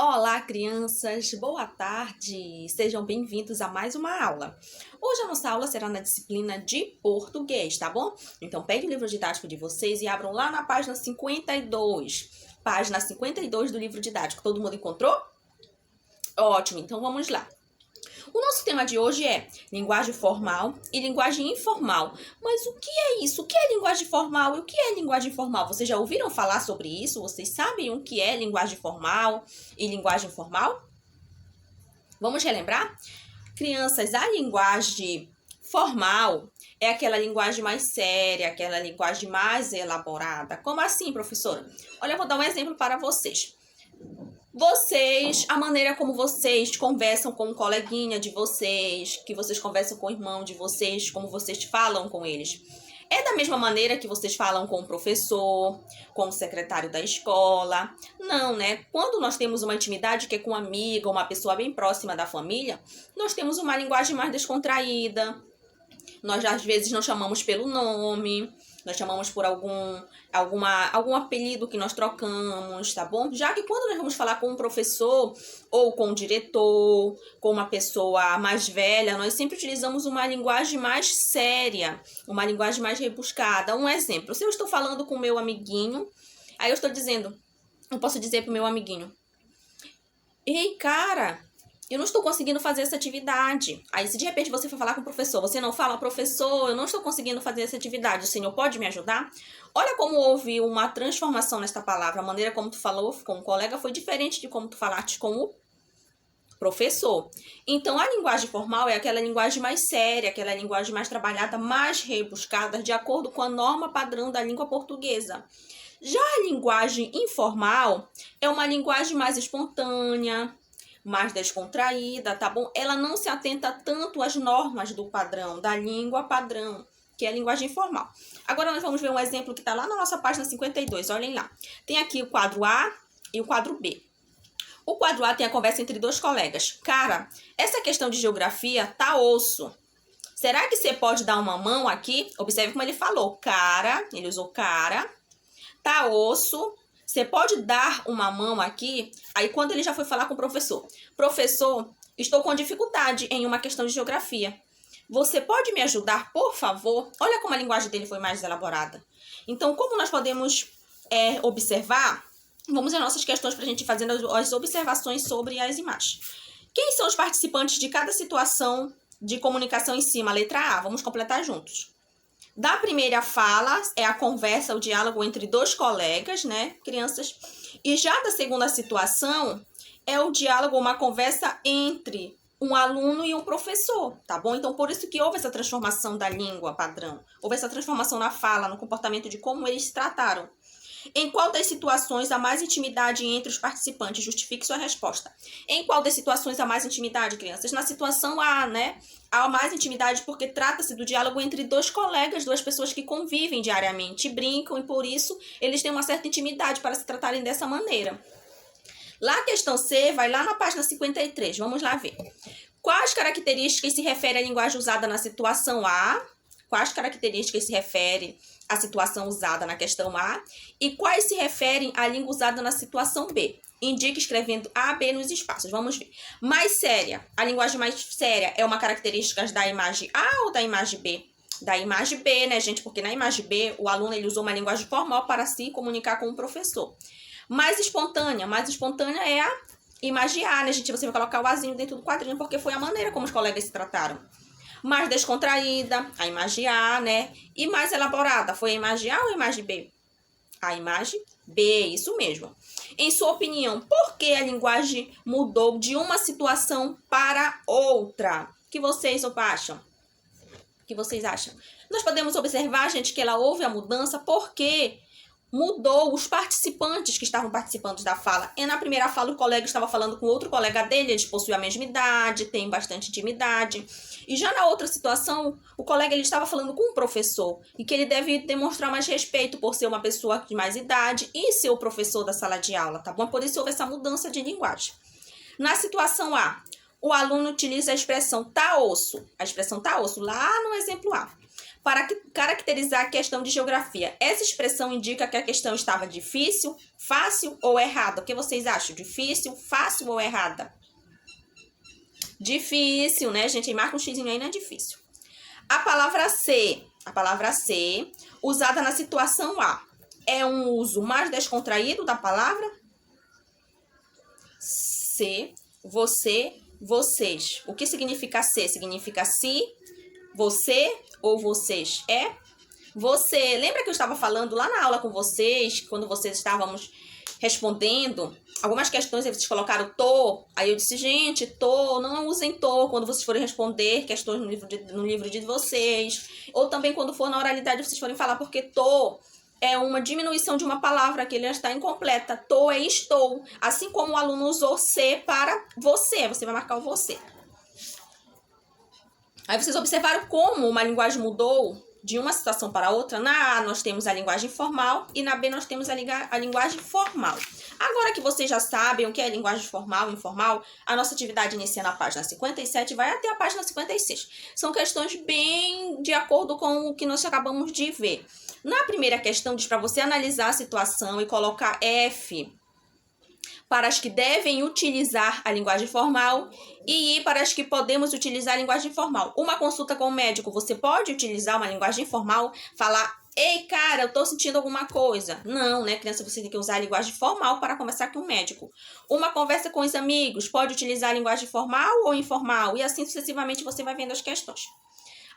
Olá, crianças! Boa tarde! Sejam bem-vindos a mais uma aula. Hoje a nossa aula será na disciplina de português, tá bom? Então, pegue o livro didático de vocês e abram lá na página 52. Página 52 do livro didático. Todo mundo encontrou? Ótimo, então vamos lá. O nosso tema de hoje é linguagem formal e linguagem informal. Mas o que é isso? O que é linguagem formal e o que é linguagem informal? Vocês já ouviram falar sobre isso? Vocês sabem o que é linguagem formal e linguagem informal? Vamos relembrar? Crianças, a linguagem formal é aquela linguagem mais séria, aquela linguagem mais elaborada. Como assim, professora? Olha, eu vou dar um exemplo para vocês. A maneira como vocês conversam com um coleguinha de vocês, que vocês conversam com o irmão de vocês, como vocês falam com eles. É da mesma maneira que vocês falam com o professor, com o secretário da escola? Não, né? Quando nós temos uma intimidade que é com uma amiga, uma pessoa bem próxima da família, nós temos uma linguagem mais descontraída. Nós, às vezes, não chamamos pelo nome, nós chamamos por algum apelido que nós trocamos, tá bom? Já que quando nós vamos falar com um professor ou com um diretor, com uma pessoa mais velha, nós sempre utilizamos uma linguagem mais séria, uma linguagem mais rebuscada. Um exemplo, se eu estou falando com o meu amiguinho, aí eu posso dizer pro meu amiguinho: ei, cara, eu não estou conseguindo fazer essa atividade. Aí, se de repente você for falar com o professor, você não fala: professor, eu não estou conseguindo fazer essa atividade, o senhor pode me ajudar? Olha como houve uma transformação nesta palavra. A maneira como tu falou com o colega foi diferente de como tu falaste com o professor. Então, a linguagem formal é aquela linguagem mais séria, aquela linguagem mais trabalhada, mais rebuscada, de acordo com a norma padrão da língua portuguesa. Já a linguagem informal é uma linguagem mais espontânea, mais descontraída, tá bom? Ela não se atenta tanto às normas do padrão, da língua padrão, que é a linguagem informal. Agora nós vamos ver um exemplo que está lá na nossa página 52, olhem lá. Tem aqui o quadro A e o quadro B. O quadro A tem a conversa entre dois colegas. Cara, essa questão de geografia tá osso. Será que você pode dar uma mão aqui? Observe como ele falou. Cara, ele usou cara. Tá osso. Você pode dar uma mão aqui? Aí, quando ele já foi falar com o professor: professor, estou com dificuldade em uma questão de geografia. Você pode me ajudar, por favor? Olha como a linguagem dele foi mais elaborada. Então, como nós podemos observar, vamos às nossas questões para a gente ir fazendo as observações sobre as imagens. Quem são os participantes de cada situação de comunicação em cima? Letra A. Vamos completar juntos. Da primeira fala, é a conversa, o diálogo entre dois colegas, né, crianças? E já da segunda situação, é o diálogo, uma conversa entre um aluno e um professor, tá bom? Então, por isso que houve essa transformação da língua padrão. Houve essa transformação na fala, no comportamento de como eles se trataram. Em qual das situações há mais intimidade entre os participantes? Justifique sua resposta. Em qual das situações há mais intimidade, crianças? Na situação A, né? Há mais intimidade porque trata-se do diálogo entre dois colegas, duas pessoas que convivem diariamente, brincam e por isso eles têm uma certa intimidade para se tratarem dessa maneira. Lá a questão C vai lá na página 53. Vamos lá ver. Quais características se referem à linguagem usada na situação A? Quais características se referem à situação usada na questão A? E quais se referem à língua usada na situação B? Indique escrevendo A, B nos espaços. Vamos ver. Mais séria. A linguagem mais séria é uma característica da imagem A ou da imagem B? Da imagem B, né, gente? Porque na imagem B, o aluno ele usou uma linguagem formal para se comunicar com o professor. Mais espontânea é a imagem A, né, gente? Você vai colocar o Azinho dentro do quadrinho porque foi a maneira como os colegas se trataram. Mais descontraída, a imagem A, né? E mais elaborada, foi a imagem A ou a imagem B? A imagem B, isso mesmo. Em sua opinião, por que a linguagem mudou de uma situação para outra? O que vocês acham? O que vocês acham? Nós podemos observar, gente, que ela houve a mudança porque mudou os participantes que estavam participando da fala. E na primeira fala, o colega estava falando com outro colega dele, eles possuem a mesma idade, têm bastante intimidade. E já na outra situação, o colega ele estava falando com um professor e que ele deve demonstrar mais respeito por ser uma pessoa de mais idade e ser o professor da sala de aula, tá bom? Por isso houve essa mudança de linguagem. Na situação A, o aluno utiliza a expressão tá osso. A expressão tá osso lá no exemplo A. Para caracterizar a questão de geografia, essa expressão indica que a questão estava difícil, fácil ou errada? O que vocês acham? Difícil, fácil ou errada? Difícil, né, gente? Marca um xizinho aí, não é difícil. A palavra ser, usada na situação A, é um uso mais descontraído da palavra? Se, você, vocês. O que significa ser? Significa se, você ou vocês. É você. Lembra que eu estava falando lá na aula com vocês, quando vocês estávamos respondendo algumas questões, aí vocês colocaram tô. Aí eu disse, gente, tô, não usem tô quando vocês forem responder questões no livro de vocês. Ou também quando for na oralidade vocês forem falar, porque tô é uma diminuição de uma palavra que ele já está incompleta. Tô é estou. Assim como o aluno usou ser para você. Você vai marcar o você. Aí vocês observaram como uma linguagem mudou de uma situação para outra. Na A nós temos a linguagem formal e na B nós temos a linguagem formal. Agora que vocês já sabem o que é linguagem formal e informal, a nossa atividade inicia na página 57 e vai até a página 56. São questões bem de acordo com o que nós acabamos de ver. Na primeira questão diz para você analisar a situação e colocar F para as que devem utilizar a linguagem formal e I para as que podemos utilizar a linguagem formal. Uma consulta com o médico, você pode utilizar uma linguagem formal, falar, ei, cara, eu tô sentindo alguma coisa. Não, né, criança, você tem que usar a linguagem formal para conversar com o médico. Uma conversa com os amigos, pode utilizar a linguagem formal ou informal? E assim sucessivamente você vai vendo as questões.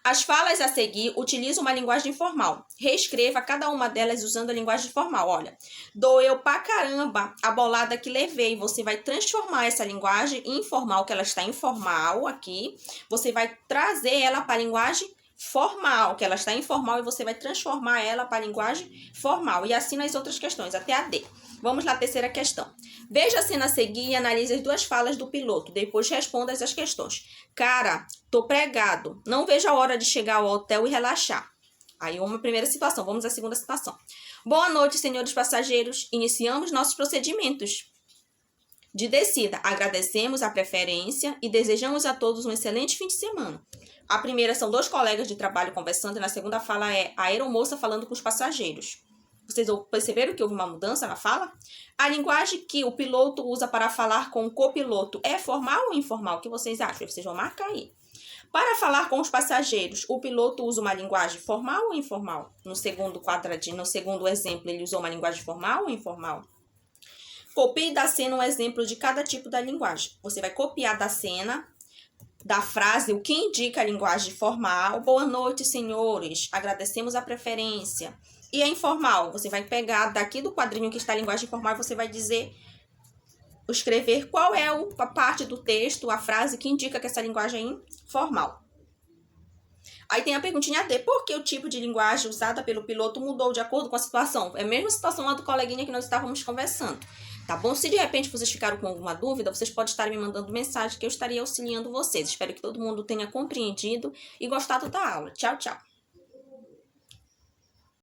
As falas a seguir utilizam uma linguagem formal. Reescreva cada uma delas usando a linguagem formal. Olha, doeu pra caramba a bolada que levei. Você vai transformar essa linguagem informal, que ela está informal aqui. Você vai trazer ela para a linguagem formal, que ela está informal, e você vai transformar ela para a linguagem formal. E assim nas outras questões, até a D. Vamos lá, terceira questão. Veja a cena a seguir e analise as duas falas do piloto. Depois responda essas questões. Cara, tô pregado. Não vejo a hora de chegar ao hotel e relaxar. Aí uma primeira situação. Vamos à segunda situação. Boa noite, senhores passageiros. Iniciamos nossos procedimentos de descida. Agradecemos a preferência e desejamos a todos um excelente fim de semana. A primeira são dois colegas de trabalho conversando e na segunda fala é a aeromoça falando com os passageiros. Vocês perceberam que houve uma mudança na fala? A linguagem que o piloto usa para falar com o copiloto é formal ou informal? O que vocês acham? Vocês vão marcar aí. Para falar com os passageiros, o piloto usa uma linguagem formal ou informal? No segundo quadradinho, no segundo exemplo, ele usou uma linguagem formal ou informal? Copie da cena um exemplo de cada tipo da linguagem. Você vai copiar da cena, da frase, o que indica a linguagem formal. Boa noite, senhores. Agradecemos a preferência. E a informal, você vai pegar daqui do quadrinho que está a linguagem formal e você vai dizer, escrever qual é a parte do texto, a frase que indica que essa linguagem é informal. Aí tem a perguntinha D. Por que o tipo de linguagem usada pelo piloto mudou de acordo com a situação? É a mesma situação lá do coleguinha que nós estávamos conversando. Tá bom? Se de repente vocês ficaram com alguma dúvida, vocês podem estar me mandando mensagem que eu estaria auxiliando vocês. Espero que todo mundo tenha compreendido e gostado da aula. Tchau, tchau.